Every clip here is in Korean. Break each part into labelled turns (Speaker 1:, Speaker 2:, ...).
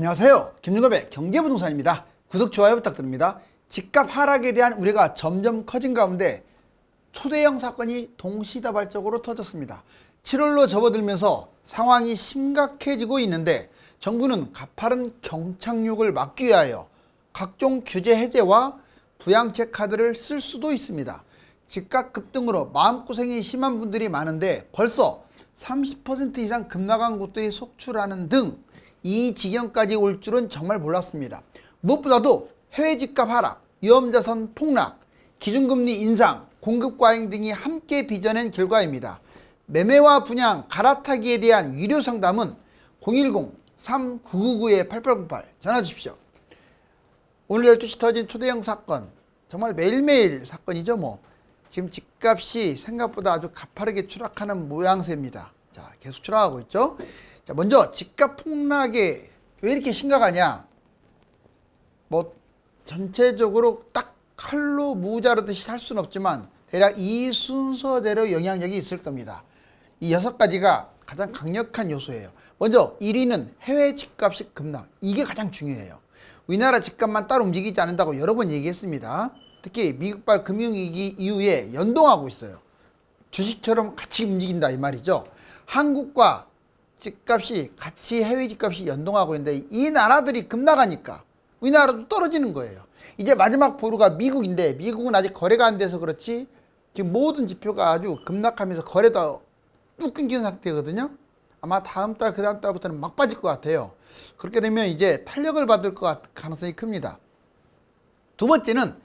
Speaker 1: 안녕하세요. 김윤겁의 경제부동산입니다. 구독, 좋아요 부탁드립니다. 집값 하락에 대한 우려가 점점 커진 가운데 초대형 사건이 동시다발적으로 터졌습니다. 7월로 접어들면서 상황이 심각해지고 있는데 정부는 가파른 경착륙을 막기 위하여 각종 규제 해제와 부양책 카드를 쓸 수도 있습니다. 집값 급등으로 마음고생이 심한 분들이 많은데 벌써 30% 이상 급락한 곳들이 속출하는 등 이 지경까지 올 줄은 정말 몰랐습니다. 무엇보다도 해외 집값 하락, 위험자산 폭락, 기준금리 인상, 공급 과잉 등이 함께 빚어낸 결과입니다. 매매와 분양, 갈아타기에 대한 유료 상담은 010-3999-8808 전화 주십시오. 오늘 12시 터진 초대형 사건, 정말 매일매일 사건이죠. 지금 집값이 생각보다 아주 가파르게 추락하는 모양새입니다. 자, 계속 추락하고 있죠. 자, 먼저 집값 폭락에 왜 이렇게 심각하냐? 전체적으로 딱 칼로 무자르듯이 할 수는 없지만 대략 이 순서대로 영향력이 있을 겁니다. 이 6가지가 가장 강력한 요소예요. 먼저 1위는 해외 집값이 급락. 이게 가장 중요해요. 우리나라 집값만 따로 움직이지 않는다고 여러 번 얘기했습니다. 특히 미국발 금융위기 이후에 연동하고 있어요. 주식처럼 같이 움직인다 이 말이죠. 한국과 집값이 같이 해외 집값이 연동하고 있는데 이 나라들이 급락하니까 우리나라도 떨어지는 거예요. 이제 마지막 보루가 미국인데 미국은 아직 거래가 안 돼서 그렇지 지금 모든 지표가 아주 급락하면서 거래도 뚝 끊기는 상태거든요. 아마 다음 달, 그 다음 달부터는 막 빠질 것 같아요. 그렇게 되면 이제 탄력을 받을 가능성이 큽니다. 두 번째는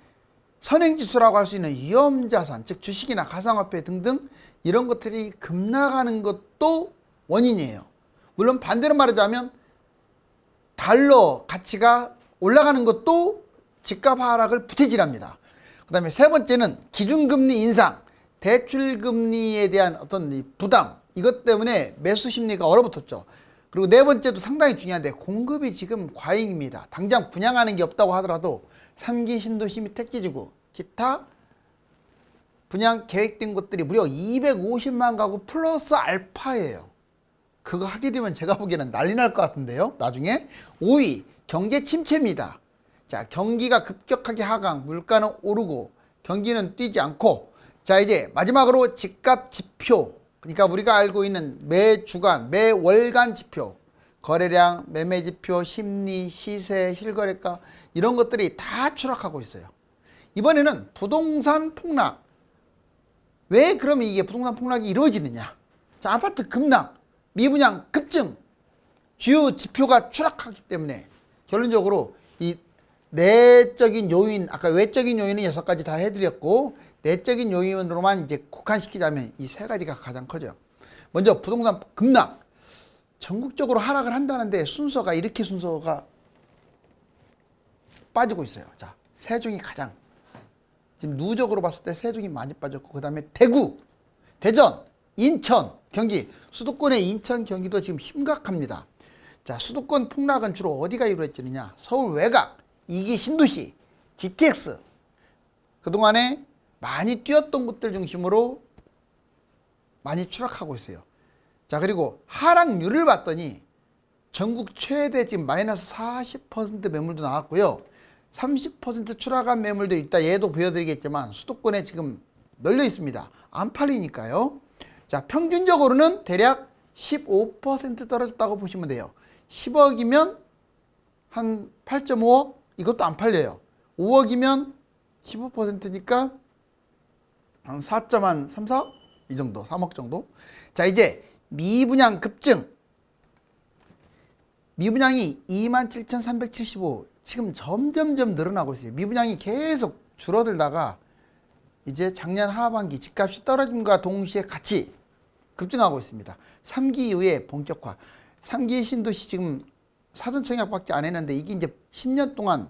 Speaker 1: 선행지수라고 할 수 있는 위험자산, 즉 주식이나 가상화폐 등등 이런 것들이 급락하는 것도 원인이에요. 물론 반대로 말하자면 달러 가치가 올라가는 것도 집값 하락을 부채질합니다. 그 다음에 세 번째는 기준금리 인상, 대출금리에 대한 어떤 부담, 이것 때문에 매수 심리가 얼어붙었죠. 그리고 네 번째도 상당히 중요한데 공급이 지금 과잉입니다. 당장 분양하는 게 없다고 하더라도 3기 신도시 및 택지지구, 기타 분양 계획된 것들이 무려 250만 가구 플러스 알파예요. 그거 하게 되면 제가 보기에는 난리 날 것 같은데요. 나중에 5위 경제 침체입니다. 자, 경기가 급격하게 하강, 물가는 오르고 경기는 뛰지 않고, 자 이제 마지막으로 집값 지표, 그러니까 우리가 알고 있는 매 주간, 매 월간 지표, 거래량, 매매 지표, 심리, 시세, 실거래가 이런 것들이 다 추락하고 있어요. 이번에는 부동산 폭락. 왜 그러면 이게 부동산 폭락이 이루어지느냐? 자, 아파트 급락, 미분양 급증, 주요 지표가 추락하기 때문에 결론적으로 이 내적인 요인, 아까 외적인 요인은 6가지 다 해드렸고 내적인 요인으로만 이제 국한시키자면 이 3가지가 가장 커져요. 먼저 부동산 급락. 전국적으로 하락을 한다는데 순서가 이렇게 순서가 빠지고 있어요. 자, 세종이 가장 지금 누적으로 봤을 때 세종이 많이 빠졌고, 그 다음에 대구, 대전, 인천, 경기, 수도권의 인천, 경기도 지금 심각합니다. 자, 수도권 폭락은 주로 어디가 이루어지느냐? 서울 외곽, 2기 신도시, GTX. 그동안에 많이 뛰었던 곳들 중심으로 많이 추락하고 있어요. 자, 그리고 하락률을 봤더니 전국 최대 지금 마이너스 40% 매물도 나왔고요. 30% 추락한 매물도 있다. 얘도 보여드리겠지만 수도권에 지금 널려 있습니다. 안 팔리니까요. 자, 평균적으로는 대략 15% 떨어졌다고 보시면 돼요. 10억이면 한 8.5억? 이것도 안 팔려요. 5억이면 15%니까 한 4.3, 4억? 이 정도, 3억 정도. 자, 이제 미분양 급증. 미분양이 27,375. 지금 점점점 늘어나고 있어요. 미분양이 계속 줄어들다가 이제 작년 하반기 집값이 떨어짐과 동시에 같이 급증하고 있습니다. 3기 이후에 본격화. 3기 신도시 지금 사전 청약밖에 안 했는데 이게 이제 10년 동안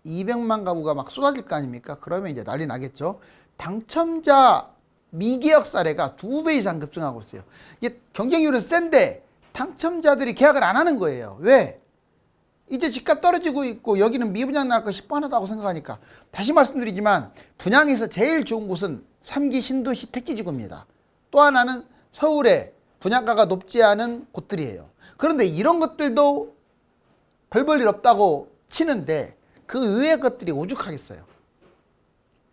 Speaker 1: 200만 가구가 막 쏟아질 거 아닙니까? 그러면 이제 난리 나겠죠. 당첨자 미계약 사례가 2배 이상 급증하고 있어요. 이게 경쟁률은 센데 당첨자들이 계약을 안 하는 거예요. 왜? 이제 집값 떨어지고 있고 여기는 미분양 날 거 뻔하다고 생각하니까. 다시 말씀드리지만 분양에서 제일 좋은 곳은 3기 신도시 택지지구입니다. 또 하나는 서울에 분양가가 높지 않은 곳들이에요. 그런데 이런 것들도 별 볼 일 없다고 치는데 그 외의 것들이 오죽하겠어요.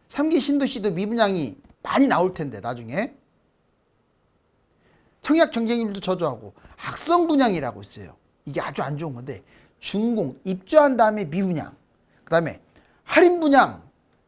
Speaker 1: 3기 신도시도 미분양이 많이 나올 텐데 나중에. 청약 경쟁률도 저조하고 악성 분양이라고 있어요. 이게 아주 안 좋은 건데 준공, 입주한 다음에 미분양, 그 다음에 할인 분양,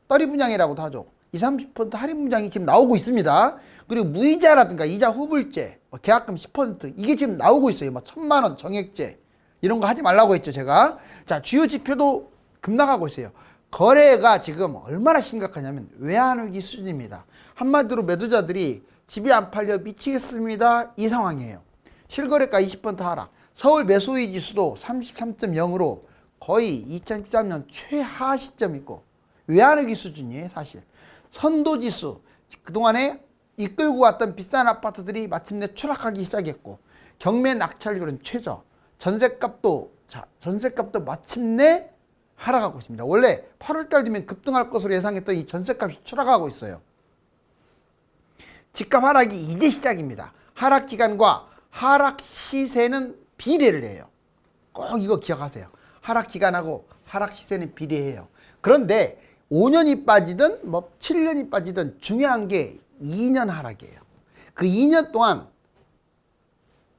Speaker 1: 떨이 분양이라고도 하죠. 20, 30% 할인 분양이 지금 나오고 있습니다. 그리고 무이자라든가 이자 후불제, 계약금 10% 이게 지금 나오고 있어요. 뭐 1,000만 원 정액제 이런 거 하지 말라고 했죠 제가. 자, 주요 지표도 급락하고 있어요. 거래가 지금 얼마나 심각하냐면 외환위기 수준입니다. 한마디로 매도자들이 집이 안 팔려 미치겠습니다 이 상황이에요. 실거래가 20% 하락, 서울 매수의 지수도 33.0으로 거의 2013년 최하 시점이고 외환위기 수준이에요 사실. 선도지수, 그동안에 이끌고 왔던 비싼 아파트들이 마침내 추락하기 시작했고 경매 낙찰률은 최저, 전세값도 마침내 하락하고 있습니다. 원래 8월달 되면 급등할 것으로 예상했던 이 전세값이 추락하고 있어요. 집값 하락이 이제 시작입니다. 하락 기간과 하락 시세는 비례를 해요. 꼭 이거 기억하세요. 하락 기간하고 하락 시세는 비례해요. 그런데 5년이 빠지든 뭐 7년이 빠지든 중요한 게 2년 하락이에요. 그 2년 동안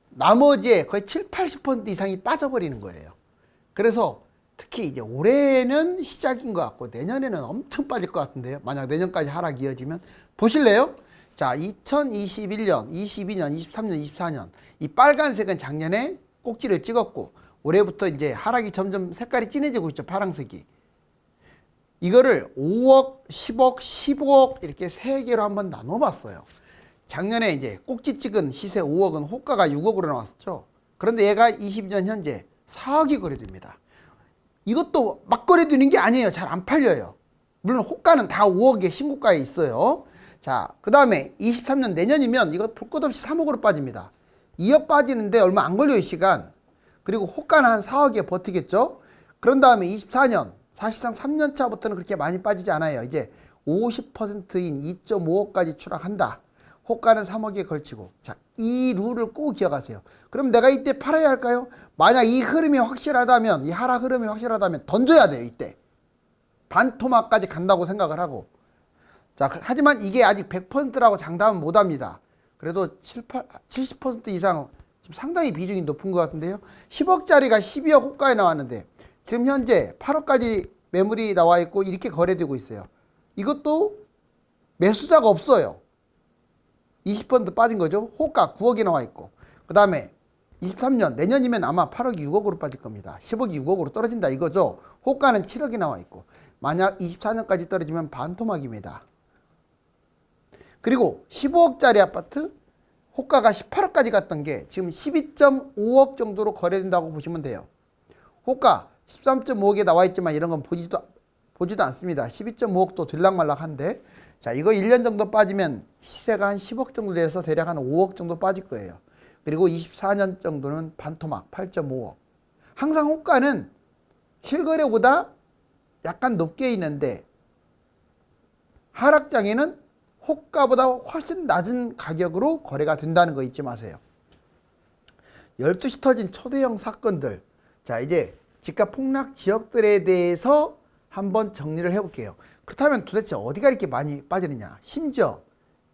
Speaker 1: 나머지의 거의 7, 80% 이상이 빠져버리는 거예요. 그래서 특히 이제 올해는 시작인 것 같고 내년에는 엄청 빠질 것 같은데요. 만약 내년까지 하락이 이어지면 보실래요? 자, 2021년, 22년, 23년, 24년 이 빨간색은 작년에 꼭지를 찍었고 올해부터 이제 하락이 점점 색깔이 진해지고 있죠. 파란색이. 이거를 5억, 10억, 15억 이렇게 세 개로 한번 나눠봤어요. 작년에 이제 꼭지 찍은 시세 5억은 호가가 6억으로 나왔었죠. 그런데 얘가 22년 현재 4억이 거래됩니다. 이것도 막 거래되는 게 아니에요. 잘 안 팔려요. 물론 호가는 다 5억의 신고가에 있어요. 자, 그 다음에 23년 내년이면 이거 볼 것 없이 3억으로 빠집니다. 2억 빠지는데 얼마 안 걸려요 시간. 그리고 호가는 한 4억에 버티겠죠. 그런 다음에 24년 사실상 3년 차부터는 그렇게 많이 빠지지 않아요. 이제 50%인 2.5억까지 추락한다. 호가는 3억에 걸치고. 자, 이 룰을 꼭 기억하세요. 그럼 내가 이때 팔아야 할까요? 만약 이 흐름이 확실하다면, 이 하락 흐름이 확실하다면 던져야 돼요. 이때 반토막까지 간다고 생각을 하고. 자, 하지만 이게 아직 100%라고 장담은 못합니다. 그래도 70% 이상 지금 상당히 비중이 높은 것 같은데요. 10억짜리가 12억 호가에 나왔는데 지금 현재 8억까지 매물이 나와 있고 이렇게 거래되고 있어요. 이것도 매수자가 없어요. 20% 빠진 거죠. 호가 9억이 나와 있고. 그 다음에 23년 내년이면 아마 8억이 6억으로 빠질 겁니다. 10억이 6억으로 떨어진다 이거죠. 호가는 7억이 나와 있고 만약 24년까지 떨어지면 반토막입니다. 그리고 15억짜리 아파트 호가가 18억까지 갔던 게 지금 12.5억 정도로 거래된다고 보시면 돼요. 호가 13.5억에 나와 있지만 이런 건 보지도 않습니다. 12.5억도 들락말락한데 자, 이거 1년 정도 빠지면 시세가 한 10억 정도 돼서 대략 한 5억 정도 빠질 거예요. 그리고 24년 정도는 반토막 8.5억. 항상 호가는 실거래보다 약간 높게 있는데 하락장에는 호가보다 훨씬 낮은 가격으로 거래가 된다는 거 잊지 마세요. 12시 터진 초대형 사건들. 자, 이제 집값 폭락 지역들에 대해서 한번 정리를 해볼게요. 그렇다면 도대체 어디가 이렇게 많이 빠지느냐. 심지어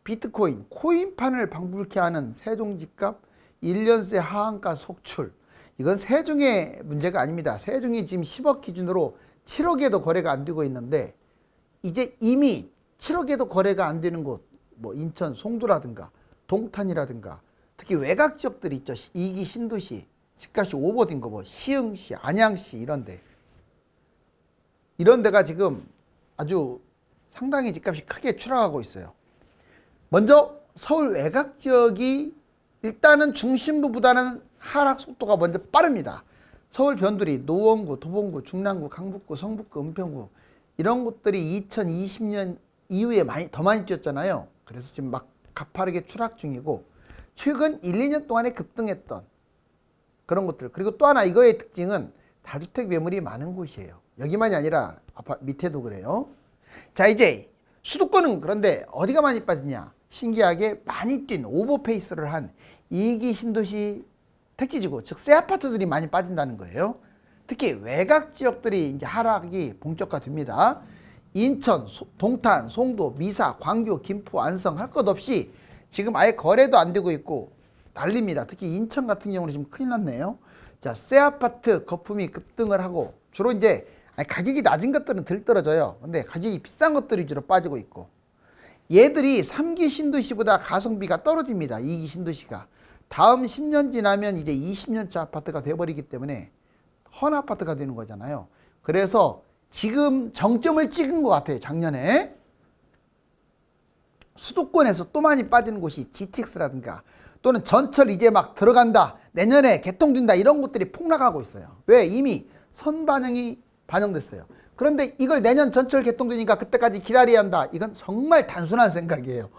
Speaker 1: 비트코인, 코인판을 방불케 하는 세종집값 1년새 하한가 속출. 이건 세종의 문제가 아닙니다. 세종이 지금 10억 기준으로 7억에도 거래가 안 되고 있는데 이제 이미 7억에도 거래가 안 되는 곳, 뭐 인천 송도라든가 동탄이라든가 특히 외곽 지역들이 있죠. 2기 신도시, 집값이 오버된 거 뭐 시흥시, 안양시 이런 데가 지금 아주 상당히 집값이 크게 추락하고 있어요. 먼저 서울 외곽 지역이 일단은 중심부보다는 하락 속도가 먼저 빠릅니다. 서울 변두리, 노원구, 도봉구, 중랑구, 강북구, 성북구, 은평구 이런 곳들이 2020년 이후에 더 많이 뛰었잖아요. 그래서 지금 막 가파르게 추락 중이고 최근 1, 2년 동안에 급등했던 그런 것들. 그리고 또 하나 이거의 특징은 다주택 매물이 많은 곳이에요. 여기만이 아니라 밑에도 그래요. 자, 이제 수도권은 그런데 어디가 많이 빠지냐. 신기하게 많이 뛴 오버페이스를 한 2기 신도시 택지지구, 즉 새 아파트들이 많이 빠진다는 거예요. 특히 외곽 지역들이 이제 하락이 본격화됩니다. 인천, 동탄, 송도, 미사, 광교, 김포, 안성 할 것 없이 지금 아예 거래도 안 되고 있고 난립니다. 특히 인천 같은 경우는 지금 큰일 났네요. 자, 새 아파트 거품이 급등을 하고 주로 이제 가격이 낮은 것들은 덜 떨어져요. 근데 가격이 비싼 것들이 주로 빠지고 있고 얘들이 3기 신도시보다 가성비가 떨어집니다. 2기 신도시가. 다음 10년 지나면 이제 20년차 아파트가 돼버리기 때문에 헌 아파트가 되는 거잖아요. 그래서 지금 정점을 찍은 것 같아요. 작년에. 수도권에서 또 많이 빠지는 곳이 GTX라든가 또는 전철 이제 막 들어간다. 내년에 개통된다. 이런 것들이 폭락하고 있어요. 왜? 이미 선반영이 반영됐어요. 그런데 이걸 내년 전철 개통되니까 그때까지 기다려야 한다. 이건 정말 단순한 생각이에요.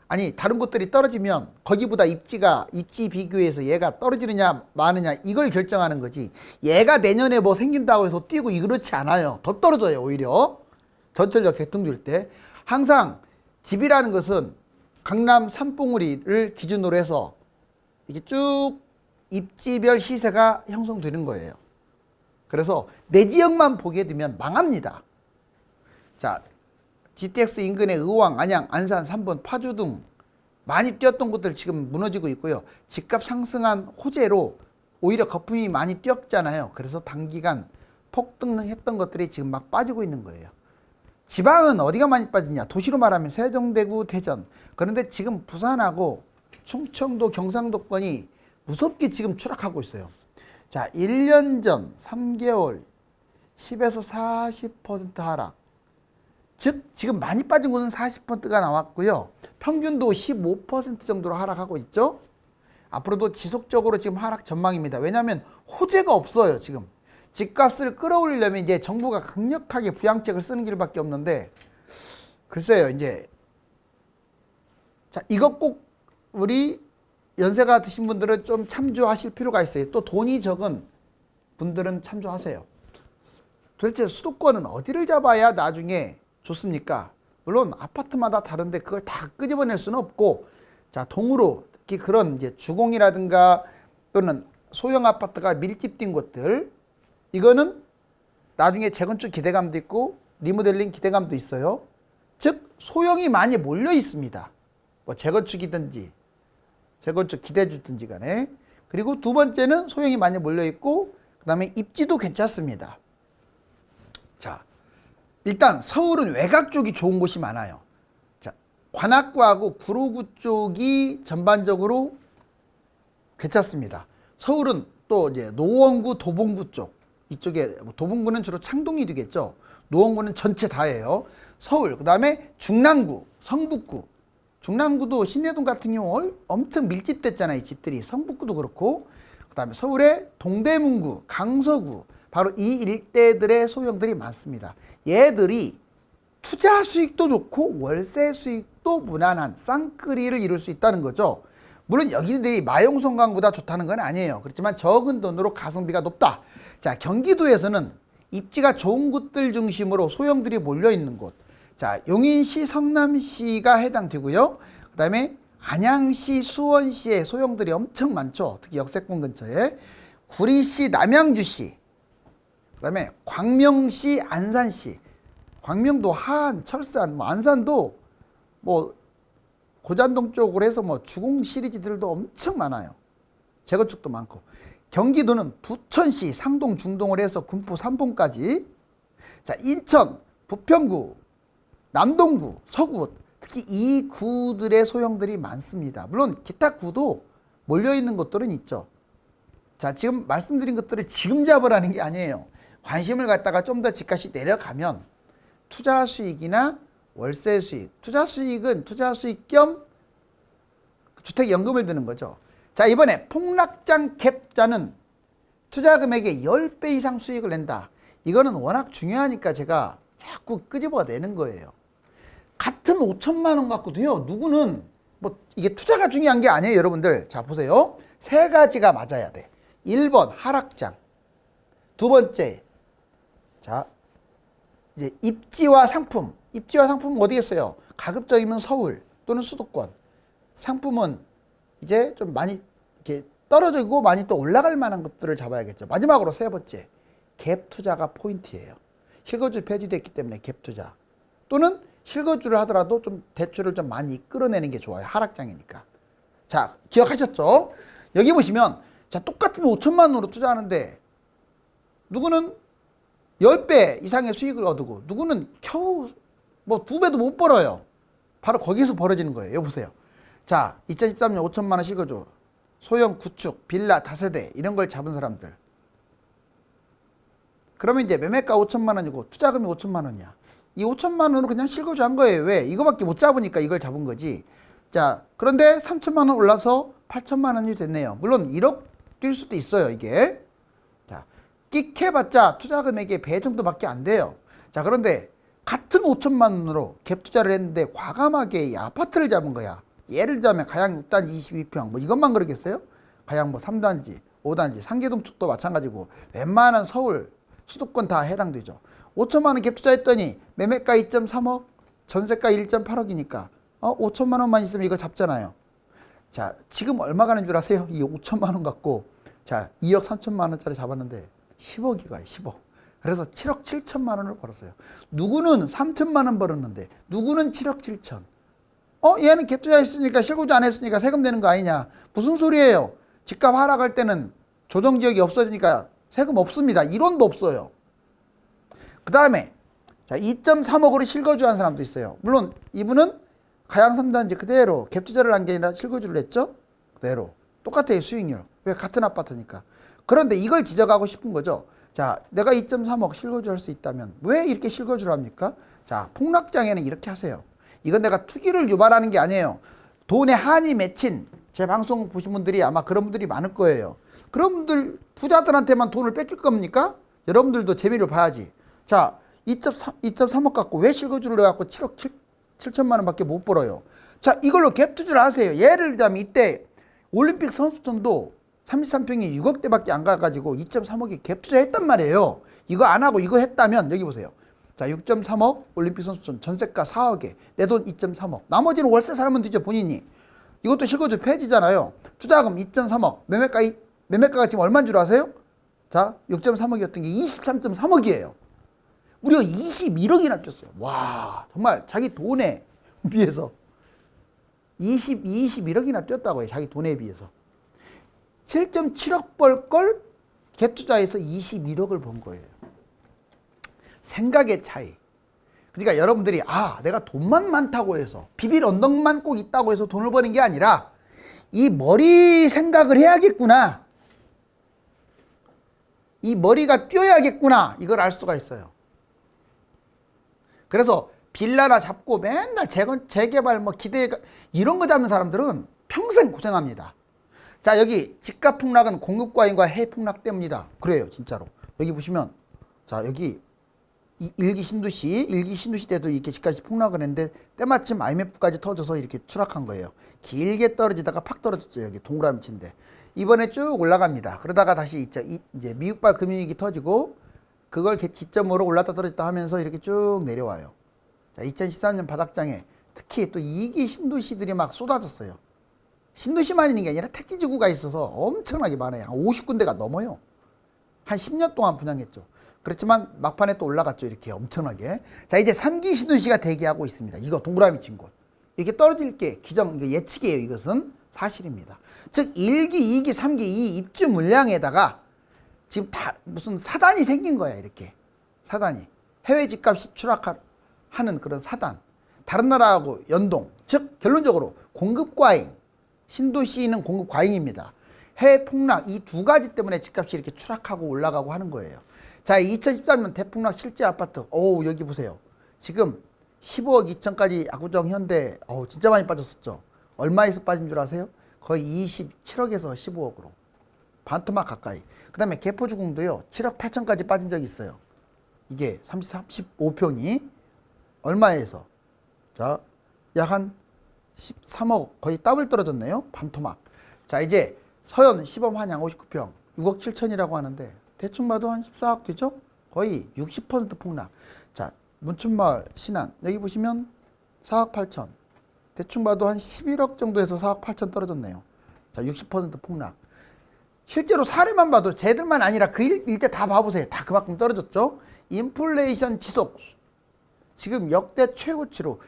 Speaker 1: 아니 다른 곳들이 떨어지면 거기보다 입지 비교해서 얘가 떨어지느냐 마느냐 이걸 결정하는 거지 얘가 내년에 뭐 생긴다고 해서 뛰고 그렇지 않아요. 더 떨어져요. 오히려 전철역 개통될 때 항상 집이라는 것은 강남 산봉우리를 기준으로 해서 이게 쭉 입지별 시세가 형성되는 거예요. 그래서 내 지역만 보게 되면 망합니다. 자, GTX 인근의 의왕, 안양, 안산, 삼본, 파주 등 많이 뛰었던 곳들 지금 무너지고 있고요. 집값 상승한 호재로 오히려 거품이 많이 뛰었잖아요. 그래서 단기간 폭등했던 것들이 지금 막 빠지고 있는 거예요. 지방은 어디가 많이 빠지냐? 도시로 말하면 세종대구, 대전. 그런데 지금 부산하고 충청도, 경상도권이 무섭게 지금 추락하고 있어요. 자, 1년 전 3개월 10에서 40% 하락. 즉 지금 많이 빠진 곳은 40%가 나왔고요. 평균도 15% 정도로 하락하고 있죠. 앞으로도 지속적으로 지금 하락 전망입니다. 왜냐하면 호재가 없어요. 지금 집값을 끌어올리려면 이제 정부가 강력하게 부양책을 쓰는 길밖에 없는데 글쎄요. 이제 자 이것 꼭 우리 연세가 드신 분들은 좀 참조하실 필요가 있어요. 또 돈이 적은 분들은 참조하세요. 도대체 수도권은 어디를 잡아야 나중에 좋습니까? 물론 아파트마다 다른데 그걸 다 끄집어낼 수는 없고 자 동으로 특히 그런 이제 주공이라든가 또는 소형 아파트가 밀집된 곳들 이거는 나중에 재건축 기대감도 있고 리모델링 기대감도 있어요. 즉 소형이 많이 몰려 있습니다. 뭐 재건축이든지 재건축 기대주든지 간에. 그리고 두 번째는 소형이 많이 몰려 있고 그 다음에 입지도 괜찮습니다. 자, 일단 서울은 외곽 쪽이 좋은 곳이 많아요. 자, 관악구하고 구로구 쪽이 전반적으로 괜찮습니다. 서울은 또 이제 노원구, 도봉구 쪽 이쪽에 도봉구는 주로 창동이 되겠죠. 노원구는 전체 다예요. 서울, 그 다음에 중랑구, 성북구. 중랑구도 신내동 같은 경우 엄청 밀집됐잖아요. 이 집들이. 성북구도 그렇고 그 다음에 서울의 동대문구, 강서구 바로 이 일대들의 소형들이 많습니다. 얘들이 투자 수익도 좋고 월세 수익도 무난한 쌍끌이를 이룰 수 있다는 거죠. 물론 여기들이 마용성광보다 좋다는 건 아니에요. 그렇지만 적은 돈으로 가성비가 높다. 자, 경기도에서는 입지가 좋은 곳들 중심으로 소형들이 몰려있는 곳. 자, 용인시, 성남시가 해당되고요. 그 다음에 안양시, 수원시에 소형들이 엄청 많죠. 특히 역세권 근처에. 구리시, 남양주시. 그 다음에 광명시, 안산시. 광명도 하안, 철산, 안산도 뭐 고잔동 쪽으로 해서 뭐 주공 시리즈들도 엄청 많아요. 재건축도 많고. 경기도는 부천시, 상동, 중동을 해서 군포, 삼봉까지. 자, 인천, 부평구, 남동구, 서구, 특히 이 구들의 소형들이 많습니다. 물론 기타 구도 몰려있는 것들은 있죠. 자, 지금 말씀드린 것들을 지금 잡으라는 게 아니에요. 관심을 갖다가 좀 더 집값이 내려가면 투자 수익이나 월세 수익, 투자 수익은 투자 수익 겸 주택연금을 드는 거죠. 자, 이번에 폭락장 갭자는 투자 금액의 10배 이상 수익을 낸다. 이거는 워낙 중요하니까 제가 자꾸 끄집어내는 거예요. 같은 5천만 원 갖고도요. 누구는 뭐 이게 투자가 중요한 게 아니에요, 여러분들. 자, 보세요. 세 가지가 맞아야 돼. 1번 하락장. 두 번째. 자, 이제 입지와 상품. 입지와 상품은 어디겠어요? 가급적이면 서울 또는 수도권. 상품은 이제 좀 많이 이렇게 떨어지고 많이 또 올라갈 만한 것들을 잡아야겠죠. 마지막으로 세 번째. 갭 투자가 포인트예요. 실거주 폐지됐기 때문에 갭 투자. 또는 실거주를 하더라도 좀 대출을 좀 많이 끌어내는 게 좋아요. 하락장이니까. 자, 기억하셨죠? 여기 보시면 자, 똑같은 5천만 원으로 투자하는데 누구는 10배 이상의 수익을 얻고 누구는 겨우 뭐 2배도 못 벌어요. 바로 거기서 벌어지는 거예요. 여기 보세요. 자, 2013년 5천만 원 실거주, 소형 구축, 빌라 다세대 이런 걸 잡은 사람들. 그러면 이제 매매가 5천만 원이고 투자금이 5천만 원이야. 이 5천만 원으로 그냥 실거주 한 거예요. 왜? 이거밖에 못 잡으니까 이걸 잡은 거지. 자, 그런데 3천만 원 올라서 8천만 원이 됐네요. 물론 1억 뛸 수도 있어요, 이게. 자, 끽 해봤자 투자금액의 배 정도밖에 안 돼요. 자, 그런데 같은 5천만 원으로 갭 투자를 했는데 과감하게 이 아파트를 잡은 거야. 예를 들자면 가양 6단지 22평 뭐 이것만 그러겠어요? 가양 뭐 3단지, 5단지, 상계동 쪽도 마찬가지고 웬만한 서울 수도권 다 해당되죠. 5천만 원 갭 투자했더니 매매가 2.3억, 전세가 1.8억이니까 5천만 원만 있으면 이거 잡잖아요. 자, 지금 얼마 가는 줄 아세요? 이 5천만 원 갖고 자, 2억 3천만 원짜리 잡았는데 10억이 가요. 10억. 그래서 7억 7천만 원을 벌었어요. 누구는 3천만 원 벌었는데 누구는 7억 7천. 얘는 갭 투자했으니까 실거주 안 했으니까 세금 내는 거 아니냐. 무슨 소리예요. 집값 하락할 때는 조정지역이 없어지니까 세금 없습니다. 1원도 없어요. 그 다음에 자, 2.3억으로 실거주한 사람도 있어요. 물론 이분은 가양 3단지 그대로 갭 투자를 한 게 아니라 실거주를 했죠. 그대로. 똑같아요. 수익률. 왜? 같은 아파트니까. 그런데 이걸 지적하고 싶은 거죠. 자, 내가 2.3억 실거주할 수 있다면 왜 이렇게 실거주를 합니까? 자, 폭락장에는 이렇게 하세요. 이건 내가 투기를 유발하는 게 아니에요. 돈에 한이 맺힌 제 방송 보신 분들이 아마 그런 분들이 많을 거예요. 그런 분들 부자들한테만 돈을 뺏길 겁니까? 여러분들도 재미를 봐야지. 자, 2.3억 갖고 왜 실거주를 해갖고 7억 7천만 원밖에 못 벌어요. 자, 이걸로 갭 투자를 하세요. 예를 들자면 이때 올림픽 선수촌도 33평이 6억대밖에 안 가가지고 2.3억이 갭 투자했단 말이에요. 이거 안 하고 이거 했다면 여기 보세요. 자, 6.3억 올림픽 선수촌 전세가 4억에 내 돈 2.3억. 나머지는 월세 살면 되죠, 본인이. 이것도 실거주 폐지잖아요. 투자금 2.3억. 매매가가 지금 얼마인 줄 아세요? 자, 6.3억이었던 게 23.3억이에요. 무려 21억이나 뛰었어요. 와, 정말 자기 돈에 비해서 21억이나 뛰었다고 해요. 자기 돈에 비해서. 7.7억 벌 걸 갭 투자해서 21억을 번 거예요. 생각의 차이. 그러니까 여러분들이 내가 돈만 많다고 해서 비빌 언덕만 꼭 있다고 해서 돈을 버는 게 아니라 이 머리 생각을 해야겠구나. 이 머리가 뛰어야겠구나. 이걸 알 수가 있어요. 그래서 빌라나 잡고 맨날 재개발 뭐 기대 이런 거 잡는 사람들은 평생 고생합니다. 자, 여기 집값 폭락은 공급 과잉과 해외 폭락 때문이다. 그래요, 진짜로. 여기 보시면 자, 여기 일기 신도시 때도 이렇게 집값이 폭락을 했는데 때마침 IMF까지 터져서 이렇게 추락한 거예요. 길게 떨어지다가 팍 떨어졌죠. 여기 동그라미 친데 이번에 쭉 올라갑니다. 그러다가 다시 이제 미국발 금융위기 터지고 그걸 지점으로 올랐다 떨어졌다 하면서 이렇게 쭉 내려와요. 자, 2014년 바닥장에 특히 또 2기 신도시들이 막 쏟아졌어요. 신도시만 있는 게 아니라 택지지구가 있어서 엄청나게 많아요. 한 50군데가 넘어요. 한 10년 동안 분양했죠. 그렇지만 막판에 또 올라갔죠. 이렇게 엄청나게. 자, 이제 3기 신도시가 대기하고 있습니다. 이거 동그라미 친 곳. 이렇게 떨어질 게 예측이에요. 이것은 사실입니다. 즉 1기, 2기, 3기 이 입주 물량에다가 지금 다 무슨 사단이 생긴 거야. 이렇게 사단이 해외 집값이 추락하는 그런 사단. 다른 나라하고 연동. 즉 결론적으로 공급 과잉. 신도시는 공급 과잉입니다. 해외 폭락 이 두 가지 때문에 집값이 이렇게 추락하고 올라가고 하는 거예요. 자, 2013년 대폭락 실제 아파트. 여기 보세요. 지금 15억 2천까지 압구정 현대 진짜 많이 빠졌었죠. 얼마에서 빠진 줄 아세요? 거의 27억에서 15억으로. 반토막 가까이. 그 다음에 개포주공도요. 7억 8천까지 빠진 적이 있어요. 이게 35평이 얼마에서? 자, 약 한 13억 거의 더블 떨어졌네요. 반토막. 자, 이제 서현 시범 한양 59평 6억 7천이라고 하는데 대충 봐도 한 14억 되죠? 거의 60% 폭락. 자, 문춘마을 신안 여기 보시면 4억 8천. 대충 봐도 한 11억 정도에서 4억 8천 떨어졌네요. 자, 60% 폭락. 실제로 사례만 봐도 쟤들만 아니라 그 일대 다 봐보세요. 다 그만큼 떨어졌죠. 인플레이션 지속 지금 역대 최고치로.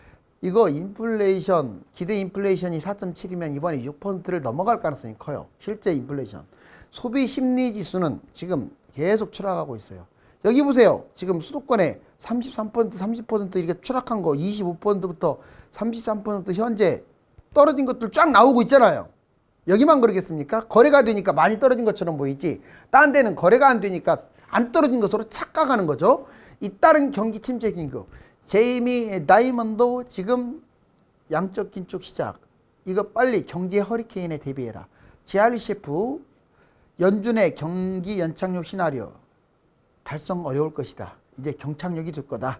Speaker 1: 이거 인플레이션 기대 인플레이션이 4.7이면 이번에 6%를 넘어갈 가능성이 커요. 실제 인플레이션. 소비 심리 지수는 지금 계속 추락하고 있어요. 여기 보세요. 지금 수도권에 33%, 30% 이렇게 추락한 거 25%부터 33% 현재 떨어진 것들 쫙 나오고 있잖아요. 여기만 그러겠습니까? 거래가 되니까 많이 떨어진 것처럼 보이지. 딴 데는 거래가 안 되니까 안 떨어진 것으로 착각하는 거죠. 잇따른 경기 침체 긴급. 제이미 다이먼도 지금 양적 긴축 시작. 이거 빨리 경제 허리케인에 대비해라. 제알리 셰프 연준의 경기 연착륙 시나리오 달성 어려울 것이다. 이제 경착륙이 될 거다.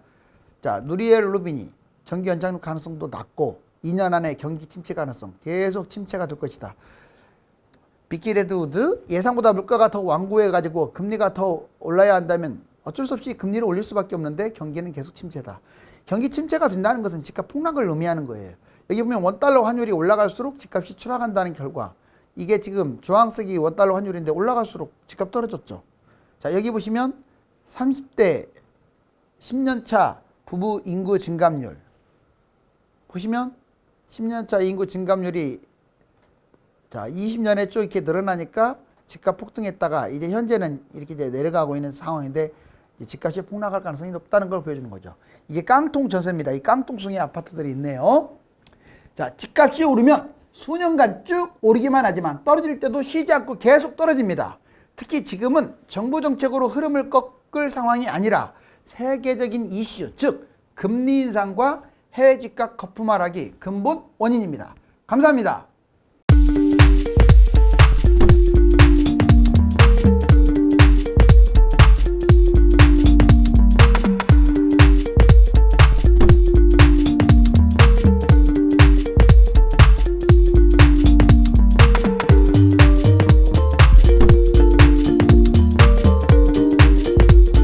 Speaker 1: 자, 누리엘 루비니 경기 연착륙 가능성도 낮고 2년 안에 경기 침체 가능성 계속 침체가 될 것이다. 비키 레드우드 예상보다 물가가 더 완고해가지고 금리가 더 올라야 한다면 어쩔 수 없이 금리를 올릴 수밖에 없는데 경기는 계속 침체다. 경기 침체가 된다는 것은 집값 폭락을 의미하는 거예요. 여기 보면 원달러 환율이 올라갈수록 집값이 추락한다는 결과. 이게 지금 주황색이 원달러 환율인데 올라갈수록 집값 떨어졌죠. 자, 여기 보시면 30대 10년차 부부 인구 증감률 보시면 10년차 인구 증감률이 자 20년에 쭉 이렇게 늘어나니까 집값 폭등했다가 이제 현재는 이렇게 이제 내려가고 있는 상황인데 집값이 폭락할 가능성이 높다는 걸 보여주는 거죠. 이게 깡통 전세입니다. 이 깡통성의 아파트들이 있네요. 자, 집값이 오르면 수년간 쭉 오르기만 하지만 떨어질 때도 쉬지 않고 계속 떨어집니다. 특히 지금은 정부 정책으로 흐름을 꺾을 상황이 아니라 세계적인 이슈, 즉 금리 인상과 해외 집값 거품하락이 근본 원인입니다. 감사합니다.